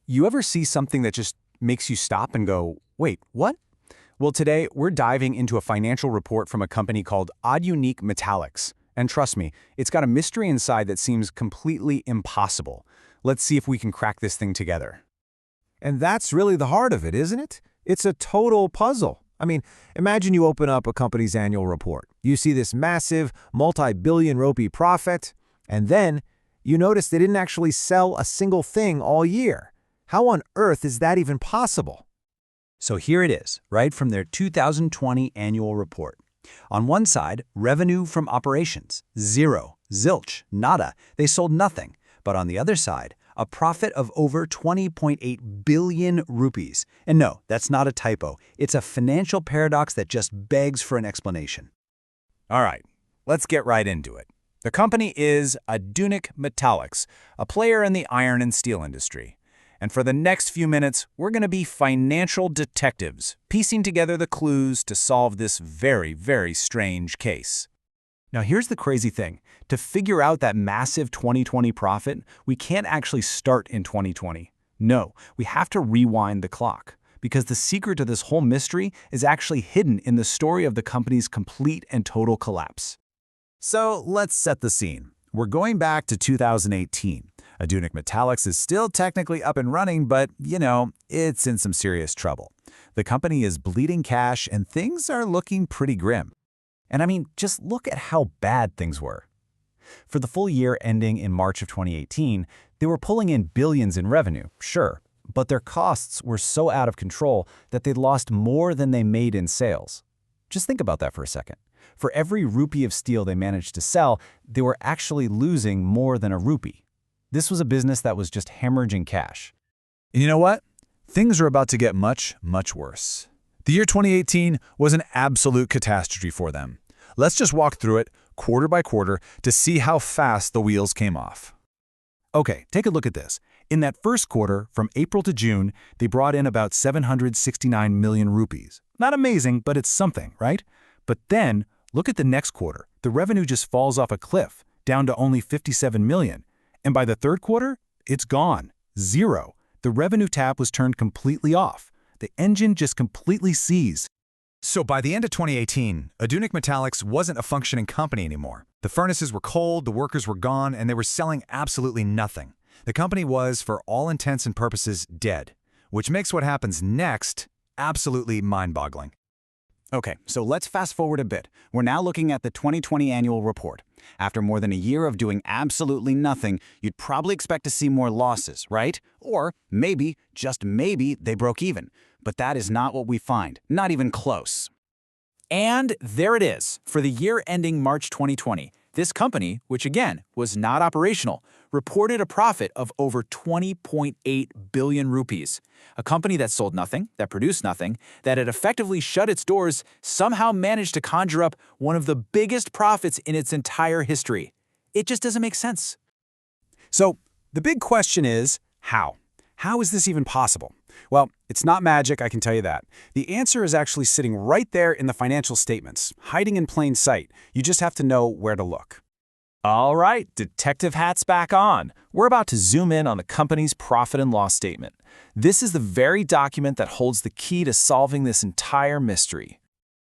You ever see something that just makes you stop and go, wait, what? Well, today we're diving into a financial report from a company called Adhunik Metaliks. And trust me, it's got a mystery inside that seems completely impossible. Let's see if we can crack this thing together. And that's really the heart of it, isn't it? It's a total puzzle. I mean, imagine you open up a company's annual report. You see this massive, multi-billion rupee profit, and then you notice they didn't actually sell a single thing all year. How on earth is that even possible? So here it is, right from their 2020 annual report. On one side, revenue from operations, zero, zilch, nada, they sold nothing. But on the other side, a profit of over 20.8 billion rupees. And no, that's not a typo. It's a financial paradox that just begs for an explanation. All right, let's get right into it. The company is Adhunik Metaliks, a player in the iron and steel industry. And for the next few minutes, we're going to be financial detectives, piecing together the clues to solve this very, very strange case. Now, here's the crazy thing. To figure out that massive 2020 profit, we can't actually start in 2020. No, we have to rewind the clock, because the secret to this whole mystery is actually hidden in the story of the company's complete and total collapse. So let's set the scene. We're going back to 2018. Adhunik Metaliks is still technically up and running, but, it's in some serious trouble. The company is bleeding cash and things are looking pretty grim. And I mean, just look at how bad things were. For the full year ending in March of 2018, they were pulling in billions in revenue, sure, but their costs were so out of control that they lost more than they made in sales. Just think about that for a second. For every rupee of steel they managed to sell, they were actually losing more than a rupee. This was a business that was just hemorrhaging cash. And you know what? Things are about to get much, much worse. The year 2018 was an absolute catastrophe for them. Let's just walk through it quarter by quarter to see how fast the wheels came off. Okay, take a look at this. In that first quarter, from April to June, they brought in about 769 million rupees. Not amazing, but it's something, right? But then, look at the next quarter. The revenue just falls off a cliff, down to only 57 million. And by the third quarter, it's gone. Zero. The revenue tap was turned completely off. The engine just completely seized. So by the end of 2018, Adhunik Metaliks wasn't a functioning company anymore. The furnaces were cold, the workers were gone, and they were selling absolutely nothing. The company was, for all intents and purposes, dead, which makes what happens next absolutely mind-boggling. Okay, so let's fast forward a bit. We're now looking at the 2020 annual report. After more than a year of doing absolutely nothing, you'd probably expect to see more losses, right? Or maybe, just maybe, they broke even. But that is not what we find, not even close. And there it is. For the year ending March 2020, this company, which again was not operational, reported a profit of over 20.8 billion rupees. A company that sold nothing, that produced nothing, that had effectively shut its doors, somehow managed to conjure up one of the biggest profits in its entire history. It just doesn't make sense. So the big question is, how? How is this even possible? Well, it's not magic, I can tell you that. The answer is actually sitting right there in the financial statements, hiding in plain sight. You just have to know where to look. All right, detective hat's back on. We're about to zoom in on the company's profit and loss statement. This is the very document that holds the key to solving this entire mystery.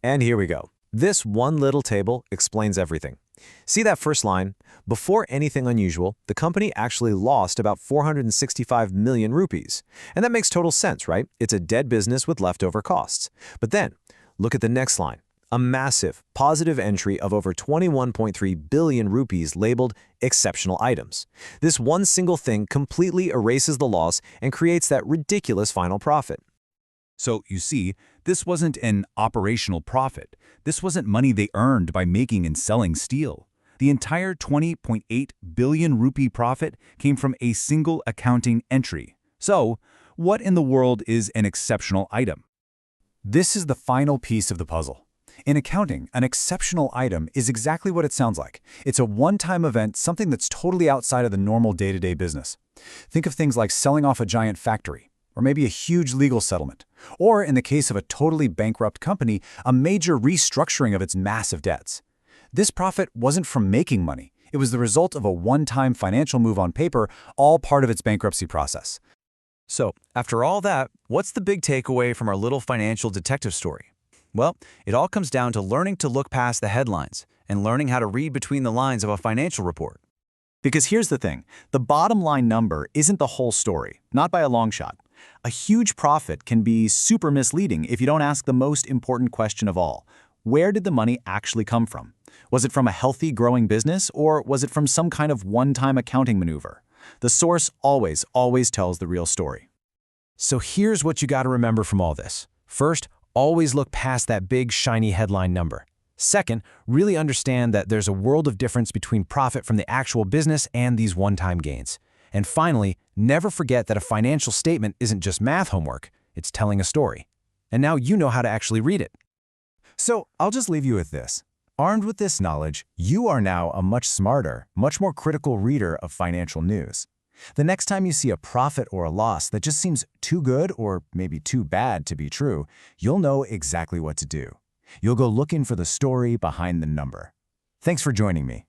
And here we go. This one little table explains everything. See that first line? Before anything unusual, the company actually lost about 465 million rupees. And that makes total sense, right? It's a dead business with leftover costs. But then, look at the next line. A massive, positive entry of over 21.3 billion rupees labeled exceptional items. This one single thing completely erases the loss and creates that ridiculous final profit. So you see, this wasn't an operational profit. This wasn't money they earned by making and selling steel. The entire 20.8 billion rupee profit came from a single accounting entry. So, what in the world is an exceptional item? This is the final piece of the puzzle. In accounting, an exceptional item is exactly what it sounds like. It's a one-time event, something that's totally outside of the normal day-to-day business. Think of things like selling off a giant factory, or maybe a huge legal settlement, or in the case of a totally bankrupt company, a major restructuring of its massive debts. This profit wasn't from making money. It was the result of a one-time financial move on paper, all part of its bankruptcy process. So, after all that, what's the big takeaway from our little financial detective story? Well, it all comes down to learning to look past the headlines and learning how to read between the lines of a financial report. Because here's the thing, the bottom line number isn't the whole story, not by a long shot. A huge profit can be super misleading if you don't ask the most important question of all. Where did the money actually come from? Was it from a healthy, growing business, or was it from some kind of one-time accounting maneuver? The source always tells the real story. So here's what you got to remember from all this. First, always look past that big, shiny headline number. Second, really understand that there's a world of difference between profit from the actual business and these one-time gains. And finally, never forget that a financial statement isn't just math homework, it's telling a story. And now you know how to actually read it. So I'll just leave you with this. Armed with this knowledge, you are now a much smarter, much more critical reader of financial news. The next time you see a profit or a loss that just seems too good or maybe too bad to be true, you'll know exactly what to do. You'll go looking for the story behind the number. Thanks for joining me.